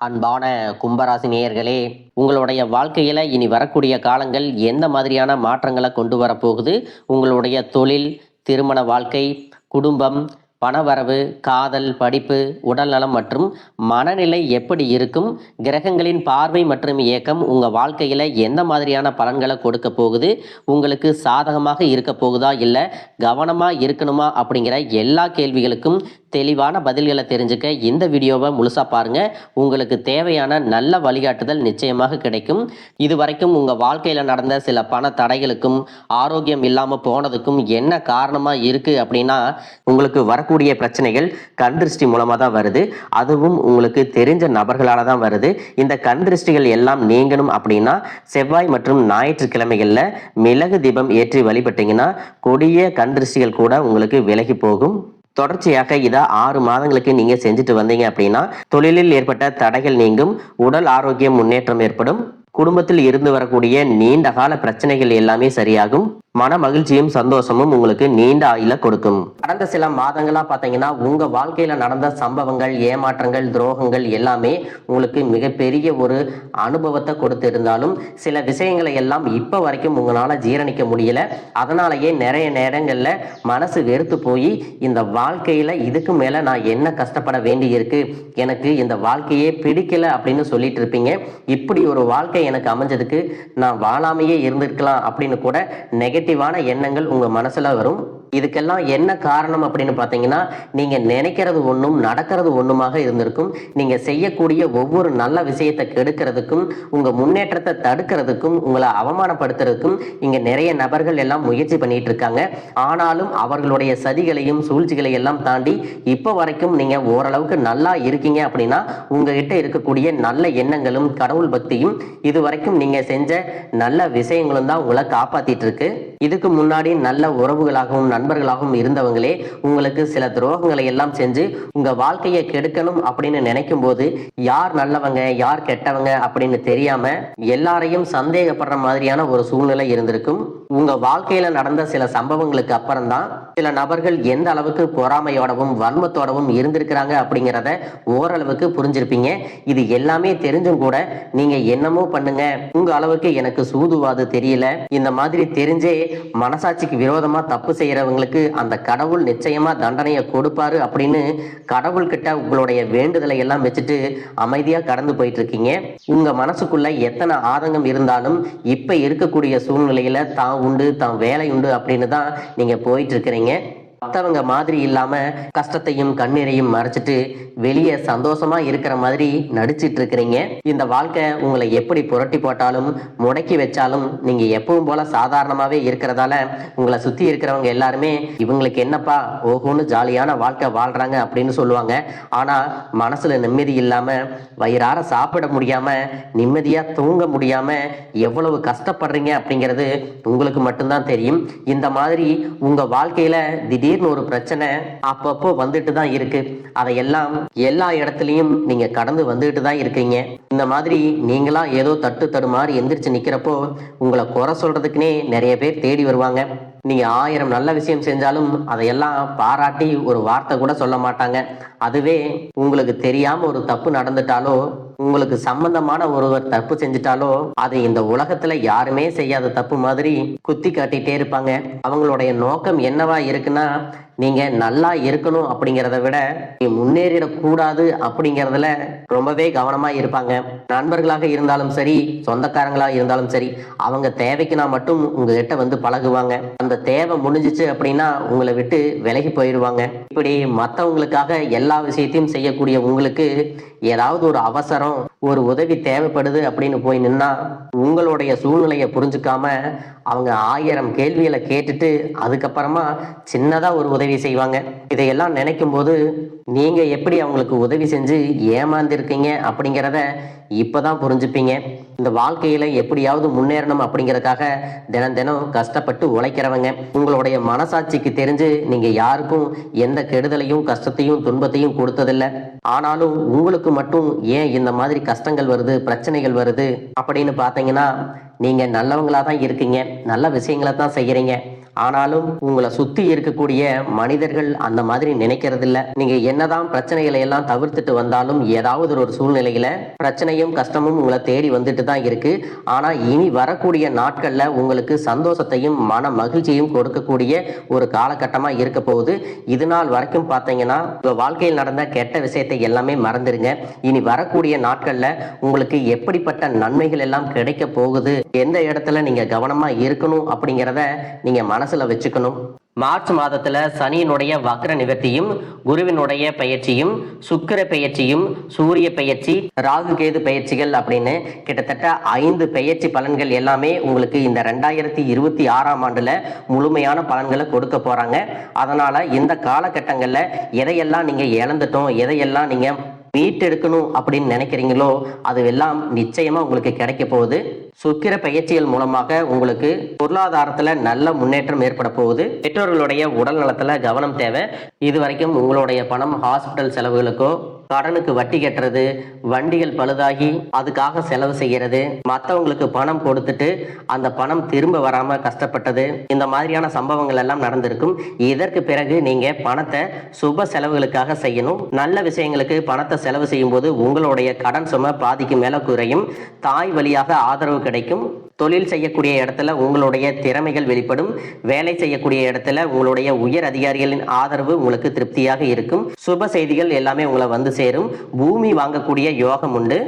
அன்பான கும்பராசி நேயர்களே, உங்களுடைய வாழ்க்கையில இனி வரக்கூடிய காலங்கள் எந்த மாதிரியான மாற்றங்களை கொண்டு வரப்போகுது? உங்களுடைய தொழில், திருமண வாழ்க்கை, குடும்பம், பணவரவு, காதல், படிப்பு, உடல்நலம் மற்றும் மனநிலை எப்படி இருக்கும்? கிரகங்களின் பார்வை மற்றும் இயக்கம் உங்க வாழ்க்கையில எந்த மாதிரியான பலன்களை கொடுக்க போகுது? உங்களுக்கு சாதகமாக இருக்க போகுதா, இல்ல கவனமா இருக்கணுமா அப்படிங்கிற எல்லா கேள்விகளுக்கும் தெளிவான பதில்களை தெரிஞ்சுக்க இந்த வீடியோவை முழுசா பாருங்க. உங்களுக்கு தேவையான நல்ல வழிகாட்டுதல் நிச்சயமாக கிடைக்கும். இதுவரைக்கும் உங்க வாழ்க்கையில நடந்த சில பண தடைகளுக்கும் ஆரோக்கியம் இல்லாம போனதுக்கும் என்ன காரணமா இருக்கு அப்படின்னா, உங்களுக்கு வரக்கூடிய பிரச்சனைகள் கண் திருஷ்டி மூலமா தான் வருது. அதுவும் உங்களுக்கு தெரிஞ்ச நபர்களால தான் வருது. இந்த கண் திருஷ்டிகள் எல்லாம் நீங்கணும் அப்படின்னா செவ்வாய் மற்றும் ஞாயிற்றுக்கிழமைகள்ல மிளகு தீபம் ஏற்றி வழிபட்டீங்கன்னா கொடிய கண் திருஷ்டிகள் கூட உங்களுக்கு விலகி போகும். தொடர்ச்சியாக இதை 6 மாதங்களுக்கு நீங்க செஞ்சுட்டு வந்தீங்க அப்படின்னா தொழிலில் ஏற்பட்ட தடைகள் நீங்கும், உடல் ஆரோக்கியம் முன்னேற்றம் ஏற்படும், குடும்பத்தில் இருந்து வரக்கூடிய நீண்ட கால பிரச்சனைகள் எல்லாமே சரியாகும், மன மகிழ்ச்சியும் சந்தோஷமும் உங்களுக்கு நீண்ட ஆயுள கொடுக்கும். கடந்த சில மாதங்களா பாத்தீங்கன்னா உங்க வாழ்க்கையில நடந்த சம்பவங்கள், ஏமாற்றங்கள், துரோகங்கள் எல்லாமே உங்களுக்கு மிகப்பெரிய ஒரு அனுபவத்தை கொடுத்து இருந்தாலும் சில விஷயங்களை எல்லாம் இப்ப வரைக்கும் உங்களால ஜீரணிக்க முடியல. அதனாலயே நிறைய நேரங்கள்ல மனசு வெறுத்து போய் இந்த வாழ்க்கையில இதுக்கு மேல நான் என்ன கஷ்டப்பட வேண்டி இருக்கு, எனக்கு இந்த வாழ்க்கையே பிடிக்கல அப்படின்னு சொல்லிட்டு இருப்பீங்க. இப்படி ஒரு வாழ்க்கை எனக்கு அமைஞ்சதுக்கு நான் வாழாமையே இருந்திருக்கலாம் அப்படின்னு கூட நெகட்டிவான எண்ணங்கள் உங்க மனசுல வரும். இதுக்கெல்லாம் என்ன காரணம் அப்படின்னு பார்த்தீங்கன்னா, நீங்க நினைக்கிறது ஒன்றும் நடக்கிறது ஒன்றுமாக இருந்திருக்கும். நீங்க செய்யக்கூடிய ஒவ்வொரு நல்ல விஷயத்தை கெடுக்கிறதுக்கும், உங்க முன்னேற்றத்தை தடுக்கிறதுக்கும், உங்களை அவமானப்படுத்துறதுக்கும் இங்க நிறைய நபர்கள் எல்லாம் முயற்சி பண்ணிட்டு இருக்காங்க. ஆனாலும் அவர்களுடைய சதிகளையும் சூழ்ச்சிகளை எல்லாம் தாண்டி இப்ப வரைக்கும் நீங்க ஓரளவுக்கு நல்லா இருக்கீங்க அப்படின்னா உங்ககிட்ட இருக்கக்கூடிய நல்ல எண்ணங்களும் கடவுள் பக்தியும் இது வரைக்கும் நீங்க செஞ்ச நல்ல விஷயங்களும் தான் உங்களை காப்பாத்திட்டு இருக்கு. இதுக்கு முன்னாடி நல்ல உறவுகளாகவும் நண்பர்களாகவும் இருந்தவங்களே உங்களுக்கு சில துரோகங்களை எல்லாம் செஞ்சு உங்க வாழ்க்கையை கெடுக்கணும் அப்படின்னு நினைக்கும் போது யார் நல்லவங்க யார் கெட்டவங்க அப்படின்னு தெரியாம எல்லாரையும் சந்தேகப்படுற மாதிரியான ஒரு சூழ்நிலை இருந்திருக்கும். உங்க வாழ்க்கையில நடந்த சில சம்பவங்களுக்கு அப்புறம் தான் சில நபர்கள் எந்த அளவுக்கு பொறாமையோடவும் வன்மத்தோடவும் இருந்திருக்கிறாங்க அப்படிங்கிறத ஓரளவுக்கு புரிஞ்சிருப்பீங்க. இது எல்லாமே தெரிஞ்சும் கூட நீங்க என்னமோ பண்ணுங்க, உங்க அளவுக்கு எனக்கு சூதுவாது தெரியல, இந்த மாதிரி தெரிஞ்சே மனசாட்சிக்கு விரோதமா தப்பு செய்யறவங்களுக்கு அந்த கடவுள் நிச்சயமா தண்டனையை கொடுப்பாரு அப்படின்னு கடவுள் கிட்ட உங்களுடைய வேண்டுதலை எல்லாம் வச்சுட்டு அமைதியா கடந்து போயிட்டு இருக்கீங்க. உங்க மனசுக்குள்ள எத்தனை ஆதங்கம் இருந்தாலும் இப்ப இருக்கக்கூடிய சூழ்நிலையில தான் உண்டு தான் வேலை உண்டு அப்படின்னு தான் நீங்க போயிட்டு இருக்கிறீங்க. மற்றவங்க மாதிரி இல்லாம கஷ்டத்தையும் கண்ணீரையும் மறைச்சிட்டு வெளியே சந்தோஷமா இருக்கிற மாதிரி நடிச்சிட்டு இருக்கிறீங்க. இந்த வாழ்க்கை உங்களை எப்படி புரட்டி போட்டாலும் முடக்கி வச்சாலும் நீங்க எப்பவும் போல சாதாரணமாவே இருக்கிறதால உங்களை சுத்தி இருக்கிறவங்க எல்லாருமே இவங்களுக்கு என்னப்பா ஓஹோன்னு ஜாலியான வாழ்க்கை வாழ்றாங்க அப்படின்னு சொல்லுவாங்க. ஆனா மனசுல நிம்மதி இல்லாம வயிறார சாப்பிட முடியாம நிம்மதியா தூங்க முடியாம எவ்வளவு கஷ்டப்படுறீங்க அப்படிங்கிறது உங்களுக்கு மட்டும்தான் தெரியும். இந்த மாதிரி உங்க வாழ்க்கையில திடீர்னு ஒரு பிரச்சனை அப்பப்போ வந்துட்டு தான் இருக்கு. அதையெல்லாம் எல்லா இடத்துலயும் நீங்க கடந்து வந்துட்டு தான் இருக்கீங்க. இந்த மாதிரி நீங்களா ஏதோ தட்டு தடுமாறி எந்திரிச்சு நிக்கிறப்போ உங்களை குறை சொல்றதுக்குன்னே நிறைய பேர் தேடி வருவாங்க. நீங்க 1000 நல்ல விஷயம் செஞ்சாலும் அதையெல்லாம் பாராட்டி ஒரு வார்த்தை கூட சொல்ல மாட்டாங்க. அதுவே உங்களுக்கு தெரியாம ஒரு தப்பு நடந்துட்டாலோ, உங்களுக்கு சம்பந்தமான ஒருவர் தப்பு செஞ்சுட்டாலோ அது இந்த உலகத்துல யாருமே செய்யாத தப்பு மாதிரி குத்தி காட்டிட்டே இருப்பாங்க. அவங்களுடைய நோக்கம் என்னவா இருக்குன்னா, நீங்க நல்லா இருக்கணும் அப்படிங்கிறத விட நீ முன்னேறிடக்கூடாது அப்படிங்கிறதுல ரொம்பவே கவனமா இருப்பாங்க. நண்பர்களாக இருந்தாலும் சரி, சொந்தக்காரங்களாக இருந்தாலும் சரி, அவங்க தேவைக்குனா மட்டும் உங்ககிட்ட வந்து பழகுவாங்க. அந்த தேவை முடிஞ்சிச்சு அப்படின்னா உங்களை விட்டு விலகி போயிடுவாங்க. இப்படி மற்றவங்களுக்காக எல்லா விஷயத்தையும் செய்யக்கூடிய உங்களுக்கு ஏதாவது ஒரு அவசரம், ஒரு உதவி தேவைப்படுது அப்படின்னு போய் நின்னா உங்களுடைய சூழ்நிலையை புரிஞ்சுக்காம அவங்க 1000 கேள்விகளை கேட்டுட்டு அதுக்கப்புறமா சின்னதா ஒரு உதவி செய்வாங்க. இதையெல்லாம் நினைக்கும் போது நீங்க எப்படி அவங்களுக்கு உதவி செஞ்சு ஏமாந்திருக்கீங்க அப்படிங்கிறத இப்பதான் புரிஞ்சுப்பீங்க. இந்த வாழ்க்கையில எப்படியாவது முன்னேறணும் அப்படிங்கிறதுக்காக தினம் தினம் கஷ்டப்பட்டு உழைக்கிறவங்க. உங்களுடைய மனசாட்சிக்கு தெரிஞ்சு நீங்க யாருக்கும் எந்த கெடுதலையும் கஷ்டத்தையும் துன்பத்தையும் கொடுத்ததில்லை. ஆனாலும் உங்களுக்கு மட்டும் ஏன் இந்த மாதிரி கஷ்டங்கள் வருது, பிரச்சனைகள் வருது அப்படின்னு பார்த்தீங்கன்னா நீங்க நல்லவங்களா தான் இருக்கீங்க, நல்ல விஷயங்களை தான் செய்யறீங்க. ஆனாலும் உங்களை சுத்தி இருக்கக்கூடிய மனிதர்கள் அந்த மாதிரி நினைக்கிறது இல்ல. நீங்க என்னதான் பிரச்சனைகளை எல்லாம் தவிர்த்துட்டு வந்தாலும் ஏதாவது ஒரு சூழ்நிலையில பிரச்சனையும் கஷ்டமும் உங்களை தேடி வந்துட்டு தான் இருக்கு. ஆனா இனி வரக்கூடிய நாட்கள்ல உங்களுக்கு சந்தோஷத்தையும் மன மகிழ்ச்சியும் கொடுக்கக்கூடிய ஒரு காலகட்டமா இருக்க போகுது. இது நாள் வரைக்கும் பார்த்தீங்கன்னா உங்க வாழ்க்கையில் நடந்த கெட்ட விஷயத்தை எல்லாமே மறந்துருங்க. இனி வரக்கூடிய நாட்கள்ல உங்களுக்கு எப்படிப்பட்ட நன்மைகள் எல்லாம் கிடைக்க போகுது, எந்த இடத்துல நீங்க கவனமா இருக்கணும் அப்படிங்கிறத நீங்க மனசுல வச்சுக்கணும். மார்ச் மாதத்துல சனியினுடைய வக்ர நிவர்த்தியும், குருவினுடைய பயிற்சியும், சுக்கிர பயிற்சியும், சூரிய பயிற்சி, ராகு கேது பயிற்சிகள் அப்படின்னு கிட்டத்தட்ட 5 பயிற்சி பலன்கள் எல்லாமே உங்களுக்கு இந்த 2026ஆம் ஆண்டுல முழுமையான பலன்களை கொடுக்க போறாங்க. அதனால இந்த காலகட்டங்கள்ல எதையெல்லாம் நீங்க இழந்துட்டோம், எதையெல்லாம் நீங்க மீட்டெடுக்கணும் அப்படின்னு நினைக்கிறீங்களோ அதுவெல்லாம் நிச்சயமா உங்களுக்கு கிடைக்க போகுது. சுக்கிர பயிற்சிகள் மூலமாக உங்களுக்கு பொருளாதாரத்துல நல்ல முன்னேற்றம் ஏற்பட போகுது. பெற்றோர்களுடைய உடல் நலத்துல கவனம் தேவை. இதுவரைக்கும் உங்களுடைய பணம் ஹாஸ்பிட்டல் செலவுகளுக்கோ, கடனுக்கு வட்டி கட்டுறது, வண்டிகள் பழுதாகி அதுக்காக செலவு செய்யறது, மற்றவங்களுக்கு பணம் கொடுத்துட்டு அந்த பணம் திரும்ப வராம கஷ்டப்பட்டது, இந்த மாதிரியான சம்பவங்கள் எல்லாம் நடந்திருக்கும். இதற்கு பிறகு நீங்க பணத்தை சுப செலவுகளுக்காக செய்யணும். நல்ல விஷயங்களுக்கு பணத்தை செலவு செய்யும் போது உங்களுடைய கடன் சுமை பாதிக்கு மேல குறையும். தாய் வழியாக ஆதரவு கிடைக்கும். தொழில் செய்யக்கூடிய இடத்துல உங்களுடைய திறமைகள் வெளிப்படும். வேலை செய்யக்கூடிய இடத்துல உங்களுடைய உயர் அதிகாரிகளின் ஆதரவு உங்களுக்கு திருப்தியாக இருக்கும். சுப செய்திகள் எல்லாமே உங்களை வந்து சேரும். பூமி வாங்கக்கூடிய யோகம் உண்டு.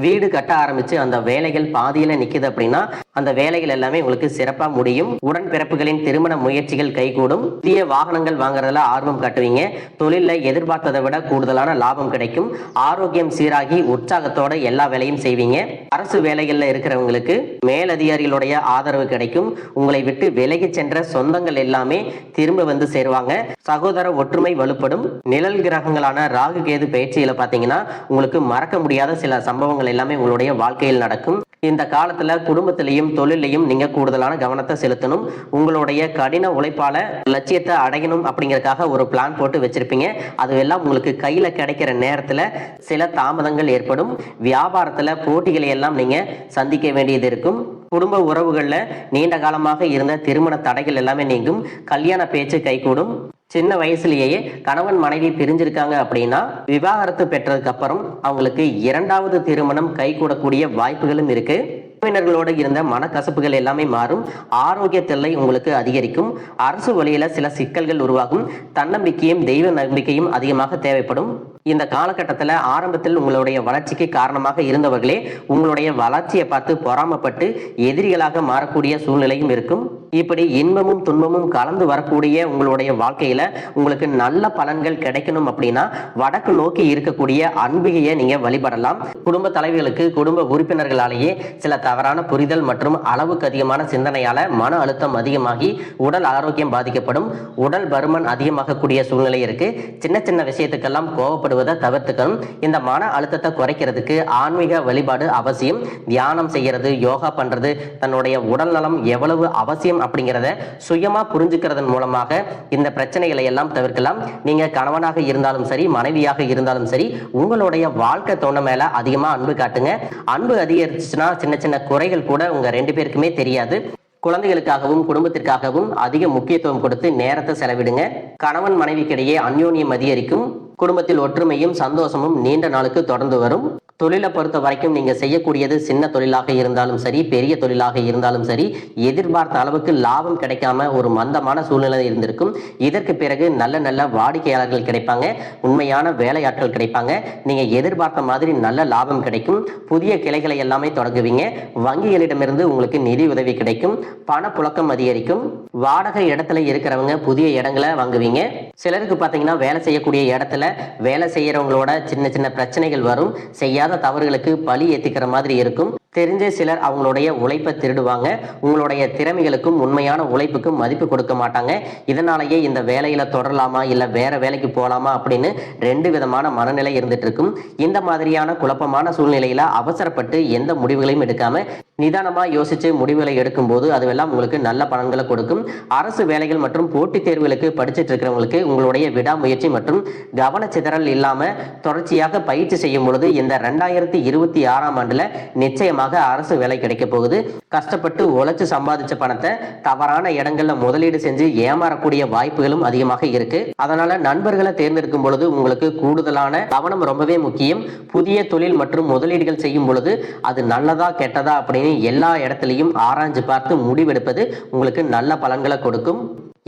வீடு கட்ட ஆரம்பிச்சு அந்த வேலைகள் பாதியில நிக்குது அப்படின்னா அந்த வேலைகள் எல்லாமே உங்களுக்கு சிறப்பா முடியும். உடன்பிறப்புகளின் திருமண முயற்சிகள் கைகூடும். புதிய வாகனங்கள் வாங்குறதுல ஆர்வம் காட்டுவீங்க. தொழில எதிர்பார்த்ததை விட கூடுதலான லாபம் கிடைக்கும். ஆரோக்கியம் சீராகி உற்சாகத்தோட எல்லா வேலையும் செய்வீங்க. அரசு வேலைகள்ல இருக்கிறவங்களுக்கு மேலதிகாரிகளுடைய ஆதரவு கிடைக்கும். உங்களை விட்டு விலகி சென்ற சொந்தங்கள் எல்லாமே திரும்ப வந்து சேருவாங்க. சகோதர ஒற்றுமை வலுப்படும். நிழல் கிரகங்களான ராகு கேது பயிற்சியில பாத்தீங்கன்னா உங்களுக்கு மறக்க முடியாத சில சம்பவங்கள் எல்லாமே உங்களுடைய வாழ்க்கையில் நடக்கும். இந்த காலத்துல குடும்பத்திலையும் தொழிலையும் நீங்க கூடுதலான கவனத்தை செலுத்தணும். உங்களுடைய கடின உழைப்பால லட்சியத்தை அடையணும் அப்படிங்கறதுக்காக ஒரு பிளான் போட்டு வச்சிருப்பீங்க. அதுவெல்லாம் உங்களுக்கு கையில கிடைக்கிற நேரத்துல சில தாமதங்கள் ஏற்படும். வியாபாரத்துல போட்டிகளை எல்லாம் நீங்க சந்திக்க வேண்டியது இருக்கும். குடும்ப உறவுகள்ல நீண்ட காலமாக இருந்த திருமண தடைகள் எல்லாமே நீங்கும். கல்யாண பேச்சு கைகூடும். சின்ன வயசுலேயே கணவன் மனைவி பிரிஞ்சிருக்காங்க அப்படின்னா விவாகரத்து பெற்றதுக்கு அப்புறம் அவங்களுக்கு 2வது திருமணம் கைகூடக்கூடிய வாய்ப்புகளும் இருக்கு. உறவினர்களோடு இருந்த மனக்கசப்புகள் எல்லாமே மாறும். ஆரோக்கிய தொல்லை உங்களுக்கு அதிகரிக்கும். அரசு வழியில சில சிக்கல்கள் உருவாகும். தன்னம்பிக்கையும் தெய்வ நம்பிக்கையும் அதிகமாக தேவைப்படும். இந்த காலகட்டத்தில் ஆரம்பத்தில் உங்களுடைய வளர்ச்சிக்கு காரணமாக இருந்தவர்களே உங்களுடைய வளர்ச்சியை பார்த்து பொறாமப்பட்டு எதிரிகளாக மாறக்கூடிய சூழ்நிலையும் இருக்கும். இப்படி இன்பமும் துன்பமும் கலந்து வரக்கூடிய உங்களுடைய வாழ்க்கையில உங்களுக்கு நல்ல பலன்கள் கிடைக்கணும் அப்படின்னா வடக்கு நோக்கி இருக்கக்கூடிய அன்பிகையை நீங்க வழிபடலாம். குடும்ப தலைவர்களுக்கு குடும்ப உறுப்பினர்களாலேயே சில தவறான புரிதல் மற்றும் அளவுக்கு அதிகமான சிந்தனையால மன அழுத்தம் அதிகமாகி உடல் ஆரோக்கியம் பாதிக்கப்படும். உடல் பருமன் அதிகமாகக்கூடிய சூழ்நிலை இருக்கு. சின்ன சின்ன விஷயத்துக்கெல்லாம் கோவப்படுவதை தவிர்த்துக்கணும். இந்த மன அழுத்தத்தை குறைக்கிறதுக்கு ஆன்மீக வழிபாடு அவசியம். தியானம் செய்யறது, யோகா பண்றது, தன்னுடைய உடல் நலம் எவ்வளவு அவசியம் அப்படிங்கிறத சுயமா புரிஞ்சுக்கிறதன் மூலமாக இந்த பிரச்சனைகளை எல்லாம் தவிர்க்கலாம். நீங்க கணவனாக இருந்தாலும் சரி, மனைவியாக இருந்தாலும் சரி, உங்களுடைய வாழ்க்கை துணை மேல அதிகமா அன்பு காட்டுங்க. அன்பு அதிகரிச்சுன்னா சின்ன சின்ன குறைகள் கூட உங்க 2 பேருக்குமே தெரியாது. குழந்தைகளுக்காகவும் குடும்பத்திற்காகவும் அதிக முக்கியத்துவம் கொடுத்து நேரத்தை செலவிடுங்க. கணவன் மனைவிக்கிடையே அந்யோன்யம் அதிகரிக்கும். குடும்பத்தில் ஒற்றுமையும் சந்தோஷமும் நீண்ட நாளுக்கு தொடர்ந்து வரும். தொழிலை பொறுத்த வரைக்கும் நீங்க செய்யக்கூடியது சின்ன தொழிலாக இருந்தாலும் சரி, பெரிய தொழிலாக இருந்தாலும் சரி, எதிர்பார்த்த அளவுக்கு லாபம் கிடைக்காம ஒரு மந்தமான சூழ்நிலை இருந்திருக்கும். இதற்கு பிறகு நல்ல நல்ல வாடிக்கையாளர்கள் கிடைப்பாங்க. உண்மையான வேலையாட்கள் கிடைப்பாங்க. நீங்க எதிர்பார்த்த மாதிரி நல்ல லாபம் கிடைக்கும். புதிய கிளைகளை எல்லாமே தொடங்குவீங்க. வங்கிகளிடமிருந்து உங்களுக்கு நிதி உதவி கிடைக்கும். பணப்புழக்கம் அதிகரிக்கும். வாடகை இடத்துல இருக்கிறவங்க புதிய இடங்களை வாங்குவீங்க. சிலருக்கு பார்த்தீங்கன்னா வேலை செய்யக்கூடிய இடத்துல வேலை செய்யறவங்களோட சின்ன சின்ன பிரச்சனைகள் வரும். செய்யாத தவறுகளுக்கு பழி ஏத்திக்கிற மாதிரி இருக்கும். தெரிஞ்ச சிலர் அவங்களுடைய உழைப்பை திருடுவாங்க. உங்களுடைய திறமைகளுக்கும் உண்மையான உழைப்புக்கும் மதிப்பு கொடுக்க மாட்டாங்க. இதனாலேயே இந்த வேலையில தொடரலாமா இல்ல வேற வேலைக்கு போகலாமா அப்படின்னு 2 விதமான மனநிலை இருந்துட்டு இருக்கும். இந்த மாதிரியான குழப்பமான சூழ்நிலையில அவசரப்பட்டு எந்த முடிவுகளையும் எடுக்காம நிதானமா யோசிச்சு முடிவுகளை எடுக்கும் போது அதுவெல்லாம் உங்களுக்கு நல்ல பலன்களை கொடுக்கும். அரசு வேலைகள் மற்றும் போட்டித் தேர்வுகளுக்கு படிச்சுட்டு இருக்கிறவங்களுக்கு உங்களுடைய விடாமுயற்சி மற்றும் கவனச்சிதறல் இல்லாம தொடர்ச்சியாக பயிற்சி செய்யும் பொழுது இந்த 2026ஆம் ஆண்டுல நிச்சயமாக மூலமாக அரசு வேலை கிடைக்க போகுது. கஷ்டப்பட்டு உழைச்சு சம்பாதிச்ச பணத்தை தவறான இடங்கள்ல முதலீடு செஞ்சு ஏமாறக்கூடிய வாய்ப்புகளும் அதிகமாக இருக்கு. அதனால நண்பர்களை தேர்ந்தெடுக்கும் பொழுது உங்களுக்கு கூடுதலான கவனம் ரொம்பவே முக்கியம். புதிய தொழில் மற்றும் முதலீடுகள் செய்யும் பொழுது அது நல்லதா கெட்டதா அப்படின்னு எல்லா இடத்துலையும் ஆராய்ஞ்சு பார்த்து முடிவெடுப்பது உங்களுக்கு நல்ல பலன்களை கொடுக்கும்.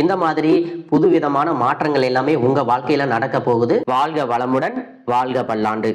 இந்த மாதிரி புதுவிதமான மாற்றங்கள் எல்லாமே உங்க வாழ்க்கையில நடக்க போகுது. வாழ்க வளமுடன், வாழ்க பல்லாண்டு.